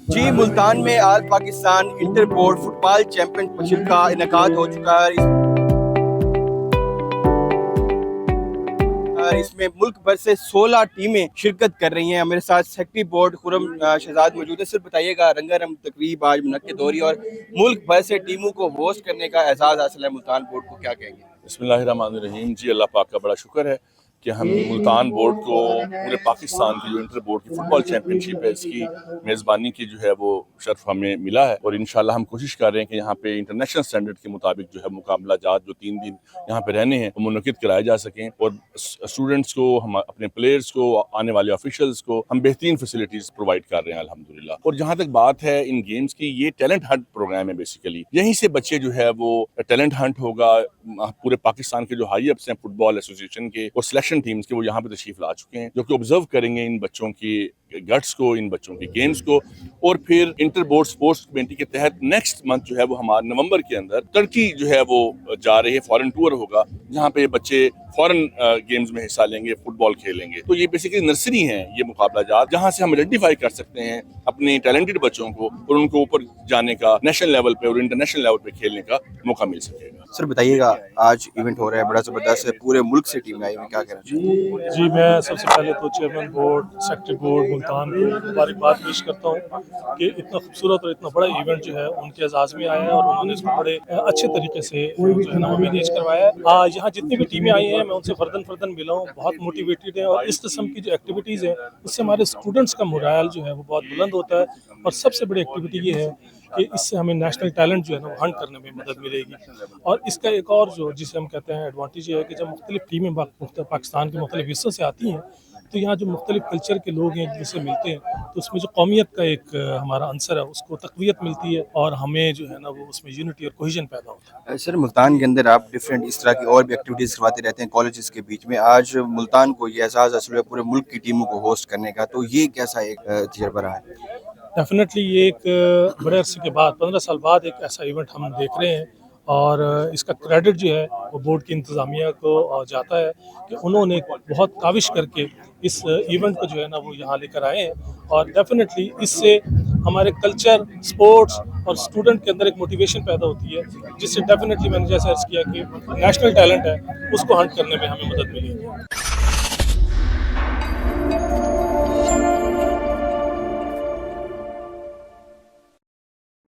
جی ملتان میں آل Pakistan inter board fit بال champion شپ کا انعقاد ہو چکا ہے۔ اس میں ملک بھر سے 16 ٹیمیں شرکت کر رہی ہیں۔ میرے ساتھ سیکرٹری بورڈ خرم شہزاد موجود ہے۔ سر بتائیے گا رنگا رنگ تقریب آج منعقد ہو رہی ہے اور ملک بھر سے ٹیموں کو ہوسٹ کرنے کا اعزاز حاصل ہے، ملتان بورڈ کو کیا کہیں گے؟ بسم اللہ الرحمن الرحیم۔ جی اللہ پاک کا بڑا شکر ہے کہ ہم ملتان بورڈ کو پورے پاکستان کی جو انٹر بورڈ کی فٹ بال چیمپئن شپ ہے اس کی میزبانی کی جو ہے وہ شرف ہمیں ملا ہے، اور انشاءاللہ ہم کوشش کر رہے ہیں کہ یہاں پہ انٹرنیشنل سٹینڈرڈ کے مطابق جو ہے مقابلہ جات جو 3 دن یہاں پہ رہنے ہیں وہ منعقد کرائے جا سکیں، اور اسٹوڈنٹس کو، ہم اپنے پلیئرز کو، آنے والے آفیشلز کو ہم بہترین فیسلٹیز پرووائڈ کر رہے ہیں الحمدللہ۔ اور جہاں تک بات ہے ان گیمز کی، یہ ٹیلنٹ ہنٹ پروگرام ہے بیسیکلی، یہیں سے بچے جو ہے وہ ٹیلنٹ ہنٹ ہوگا۔ پورے پاکستان کے جو ہائی اپس ہیں فٹ بال ایسوسیشن کے اور سلیکشن ٹیمز کے، وہ یہاں پہ تشریف لا چکے ہیں، جو کہ آبزرو کریں گے ان بچوں کی گٹس کو، ان بچوں کی گیمز کو، اور پھر انٹر بورڈ سپورٹس کمیٹی کے تحت نیکسٹ منتھ جو ہے وہ ہمارے نومبر کے اندر ترکی جو ہے وہ جا رہی ہے، فورن ٹور ہوگا جہاں پہ بچے فورن گیمز میں حصہ لیں گے، فٹ بال کھیلیں گے۔ تو یہ بیسیکلی نرسری ہیں یہ مقابلہ جات، جہاں سے ہم آئیڈینٹیفائی کر سکتے ہیں اپنے ٹیلنٹڈ بچوں کو اور ان کو اوپر جانے کا، نیشنل لیول پہ اور انٹرنیشنل لیول پہ کھیلنے کا موقع مل سکے گا۔ سر بتائیے گا آج ایونٹ ہو رہا ہے بڑا زبردست ہے، پورے ملک سے ٹیم آئی ہوئی، کیا کہنا چاہتے ہیں؟ جی میں سب سے پہلے تو chairman board, secretary board Multan کو مبارکباد پیش کرتا ہوں کہ اتنا خوبصورت اور اتنا بڑا ایونٹ جو ہے ان کے اعزاز میں آیا ہے، اور انہوں نے اس کو بڑے اچھے طریقے سے جو ہے نا وہ مینیج کروایا ہے۔ یہاں جتنی بھی ٹیمیں آئی ہیں میں ان سے فردن ملا ہوں، بہت موٹیویٹڈ ہیں، اور اس قسم کی جو ایکٹیویٹیز ہیں اس سے ہمارے اسٹوڈنٹس کا مورائل جو ہے وہ بہت بلند ہوتا ہے، اور سب سے بڑی ایکٹیویٹی یہ ہے کہ اس سے ہمیں نیشنل ٹیلنٹ جو ہے نا وہ ہنٹ کرنے میں مدد ملے گی۔ اور اس کا ایک اور جو جسے ہم کہتے ہیں ایڈوانٹیج یہ ہے کہ جب مختلف ٹیمیں پاکستان کے مختلف حصوں سے آتی ہیں تو یہاں جو مختلف کلچر کے لوگ ہیں جن سے ملتے ہیں تو اس میں جو قومیت کا ایک ہمارا عنصر ہے اس کو تقویت ملتی ہے، اور ہمیں جو ہے نا وہ اس میں یونٹی اور کوہیژن پیدا ہوتا ہے۔ سر ملتان کے اندر آپ ڈفرینٹ اس طرح کی اور بھی ایکٹیویٹیز کرواتے رہتے ہیں کالجز کے بیچ میں، آج ملتان کو یہ اعزاز حاصل ہوا پورے ملک کی ٹیموں کو ہوسٹ کرنے کا، تو یہ کیسا ایک تجربہ رہا ہے؟ ڈیفینیٹلی یہ ایک بڑے عرصے کے بعد 15 سال بعد ایک ایسا ایونٹ ہم دیکھ رہے ہیں، اور اس کا کریڈٹ جو ہے وہ بورڈ کی انتظامیہ کو جاتا ہے کہ انہوں نے بہت کاوش کر کے اس ایونٹ کو جو ہے نا وہ یہاں لے کر آئے ہیں، اور ڈیفینیٹلی اس سے ہمارے کلچر، سپورٹس اور اسٹوڈنٹ کے اندر ایک موٹیویشن پیدا ہوتی ہے، جس سے ڈیفینیٹلی میں نے جیسے عرض کیا کہ نیشنل ٹیلنٹ ہے اس کو ہنٹ کرنے میں ہمیں مدد ملے گی۔